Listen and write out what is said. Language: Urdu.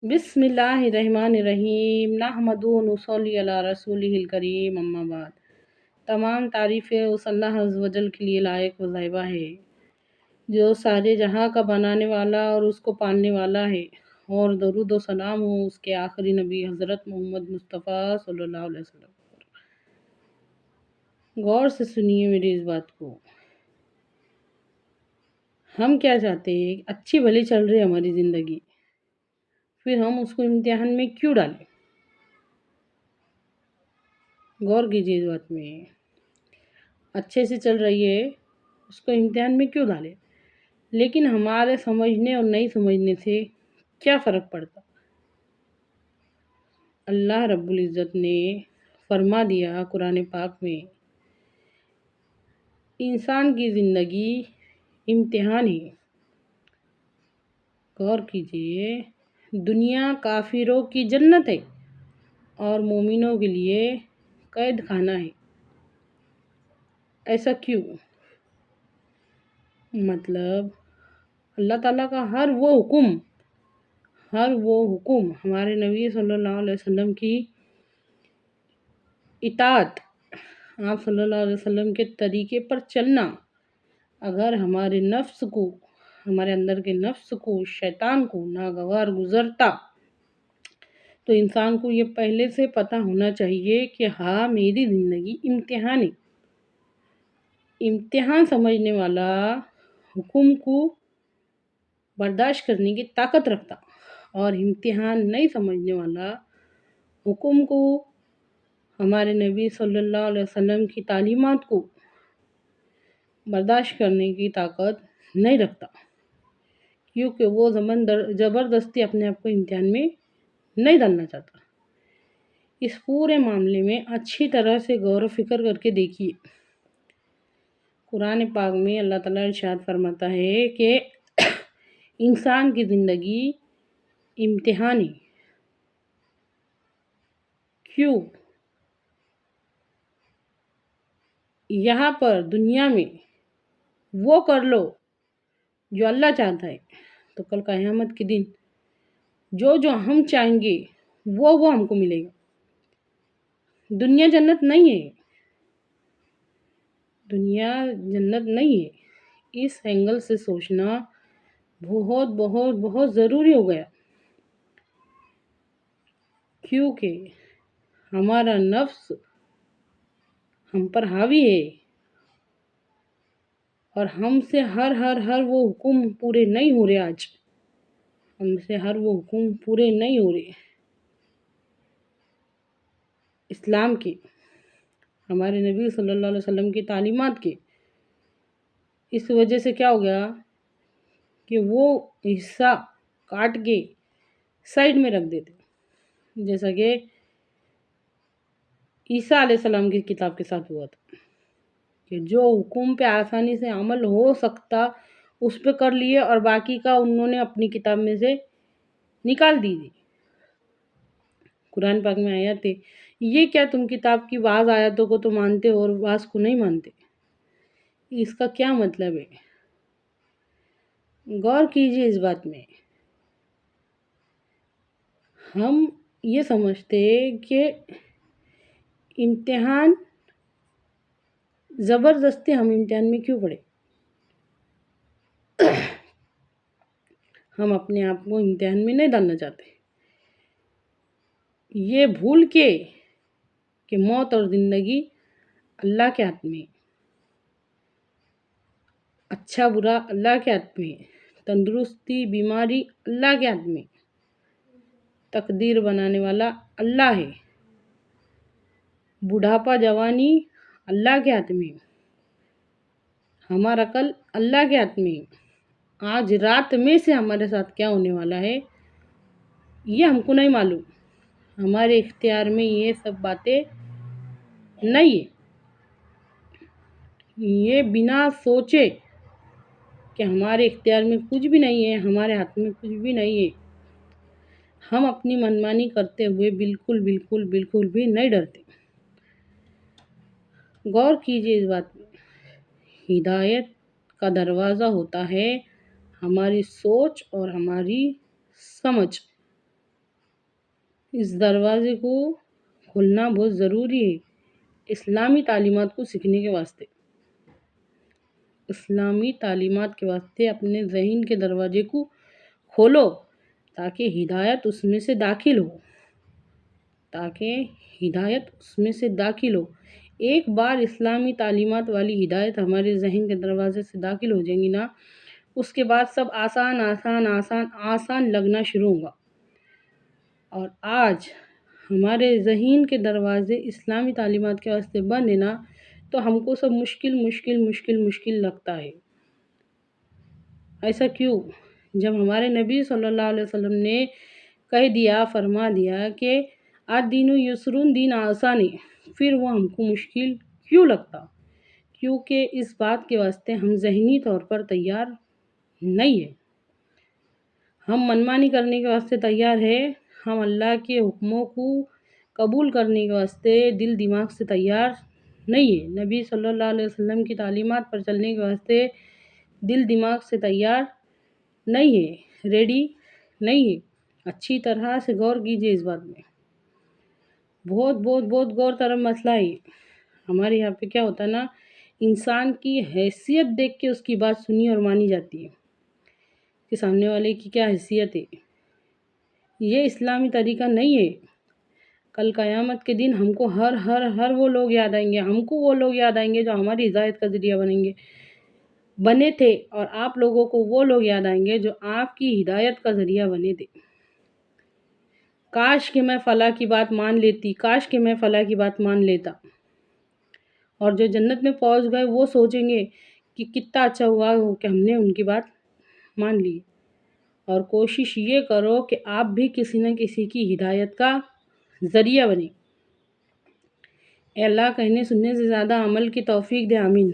بسم اللہ الرحمن الرحیم نحمدہ و نصلی علی رسولہ الکریم اما بعد۔ تمام تعریفیں اس اللہ عز و جل کے لیے لائق و زیبہ ہے جو سارے جہاں کا بنانے والا اور اس کو پالنے والا ہے، اور درود و سلام ہو اس کے آخری نبی حضرت محمد مصطفیٰ صلی اللہ علیہ وسلم پر۔ غور سے سنیے میری اس بات کو۔ ہم کیا چاہتے ہیں؟ اچھی بھلی چل رہی ہماری زندگی، پھر ہم اس کو امتحان میں کیوں ڈالیں؟ غور کیجیے اس بات میں۔ اچھے سے چل رہی ہے اس کو امتحان میں کیوں ڈالیں؟ لیکن ہمارے سمجھنے اور نہیں سمجھنے سے کیا فرق پڑتا؟ اللہ رب العزت نے فرما دیا قرآن پاک میں، انسان کی زندگی امتحان ہے۔ غور کیجیے، دنیا کافروں کی جنت ہے اور مومنوں کے لیے قید خانہ ہے۔ ایسا کیوں؟ مطلب اللہ تعالیٰ کا ہر وہ حکم ہمارے نبی صلی اللہ علیہ وسلم کی اطاعت، آپ صلی اللہ علیہ وسلم کے طریقے پر چلنا، اگر ہمارے اندر کے نفس کو، شیطان کو ناگوار گزرتا تو انسان کو یہ پہلے سے پتہ ہونا چاہیے کہ ہاں میری زندگی امتحان ہے۔ امتحان سمجھنے والا حکم کو برداشت کرنے کی طاقت رکھتا، اور امتحان نہیں سمجھنے والا حکم کو، ہمارے نبی صلی اللہ علیہ وسلم کی تعلیمات کو برداشت کرنے کی طاقت نہیں رکھتا، کیونکہ وہ زبردستی اپنے آپ کو امتحان میں نہیں ڈالنا چاہتا۔ اس پورے معاملے میں اچھی طرح سے غور و فکر کر کے دیکھیے۔ قرآن پاک میں اللہ تعالیٰ ارشاد فرماتا ہے کہ انسان کی زندگی امتحان ہے۔ کیوں؟ یہاں پر دنیا میں وہ کر لو جو اللہ چاہتا ہے، تو کل قیامت کے دن جو ہم چاہیں گے وہ ہم کو ملے گا۔ دنیا جنت نہیں ہے، دنیا جنت نہیں ہے۔ اس اینگل سے سوچنا بہت بہت بہت ضروری ہو گیا، کیونکہ ہمارا نفس ہم پر حاوی ہے، اور ہم سے ہر وہ حکم پورے نہیں ہو رہے۔ آج ہم سے ہر وہ حکم پورے نہیں ہو رہے اسلام کے، ہمارے نبی صلی اللہ علیہ وسلم کی تعلیمات کے۔ اس وجہ سے کیا ہو گیا کہ وہ حصہ کاٹ کے سائڈ میں رکھ دیتے، جیسا کہ عیسیٰ علیہ السلام کی کتاب کے ساتھ ہوا تھا، کہ جو حکم پہ آسانی سے عمل ہو سکتا اس پہ کر لیے، اور باقی کا انہوں نے اپنی کتاب میں سے نکال دیجیے۔ قرآن پاک میں آیات ہے، یہ کیا تم کتاب کی بعض آیاتوں کو تو مانتے ہو اور بعض کو نہیں مانتے؟ اس کا کیا مطلب ہے؟ غور کیجیے اس بات میں۔ ہم یہ سمجھتے کہ امتحان زبردستی ہم امتحان میں کیوں پڑے؟ ہم اپنے آپ کو امتحان میں نہیں ڈالنا چاہتے، یہ بھول کے کہ موت اور زندگی اللہ کے ہاتھ میں، اچھا برا اللہ کے ہاتھ میں، تندرستی بیماری اللہ کے ہاتھ میں، تقدیر بنانے والا اللہ ہے، بڑھاپا جوانی اللہ کے ہاتھ میں، ہمارا کل اللہ کے ہاتھ میں۔ آج رات میں سے ہمارے ساتھ کیا ہونے والا ہے یہ ہم کو نہیں معلوم، ہمارے اختیار میں یہ سب باتیں نہیں ہے۔ یہ بنا سوچے کہ ہمارے اختیار میں کچھ بھی نہیں ہے، ہمارے ہاتھ میں کچھ بھی نہیں ہے، ہم اپنی منمانی کرتے ہوئے بالکل بھی نہیں ڈرتے۔ غور کیجیے اس بات میں۔ ہدایت کا دروازہ ہوتا ہے ہماری سوچ اور ہماری سمجھ۔ اس دروازے کو کھولنا بہت ضروری ہے اسلامی تعلیمات کو سیکھنے کے واسطے۔ اسلامی تعلیمات کے واسطے اپنے ذہن کے دروازے کو کھولو تاکہ ہدایت اس میں سے داخل ہو۔ ایک بار اسلامی تعلیمات والی ہدایت ہمارے ذہن کے دروازے سے داخل ہو جائیں گی نا، اس کے بعد سب آسان لگنا شروع ہوگا۔ اور آج ہمارے ذہن کے دروازے اسلامی تعلیمات کے واسطے بند ہے نا، تو ہم کو سب مشکل لگتا ہے۔ ایسا کیوں؟ جب ہمارے نبی صلی اللہ علیہ وسلم نے فرما دیا کہ الدین یسرون، دین آسان ہے، پھر وہ ہم کو مشکل کیوں لگتا؟ کیونکہ اس بات کے واسطے ہم ذہنی طور پر تیار نہیں ہے۔ ہم منمانی کرنے کے واسطے تیار ہے، ہم اللہ کے حکموں کو قبول کرنے کے واسطے دل دماغ سے تیار نہیں ہے۔ نبی صلی اللہ علیہ وسلم کی تعلیمات پر چلنے کے واسطے دل دماغ سے تیار نہیں ہے، ریڈی نہیں ہے۔ اچھی طرح سے غور کیجیے اس بات میں، بہت غور طرف مسئلہ ہے۔ ہمارے یہاں پہ کیا ہوتا ہے نا، انسان کی حیثیت دیکھ کے اس کی بات سنی اور مانی جاتی ہے کہ سامنے والے کی کیا حیثیت ہے۔ یہ اسلامی طریقہ نہیں ہے۔ کل قیامت کے دن ہم کو ہر وہ لوگ یاد آئیں گے جو ہماری ہدایت کا ذریعہ بنے تھے، اور آپ لوگوں کو وہ لوگ یاد آئیں گے جو آپ کی ہدایت کا ذریعہ بنے تھے۔ کاش کہ میں فلاں کی بات مان لیتا۔ اور جو جنت میں پہنچ گئے وہ سوچیں گے کہ کتنا اچھا ہوا کہ ہم نے ان کی بات مان لی۔ اور کوشش یہ کرو کہ آپ بھی کسی نہ کسی کی ہدایت کا ذریعہ بنے۔ اے اللہ کہنے سننے سے زیادہ عمل کی توفیق دے، آمین۔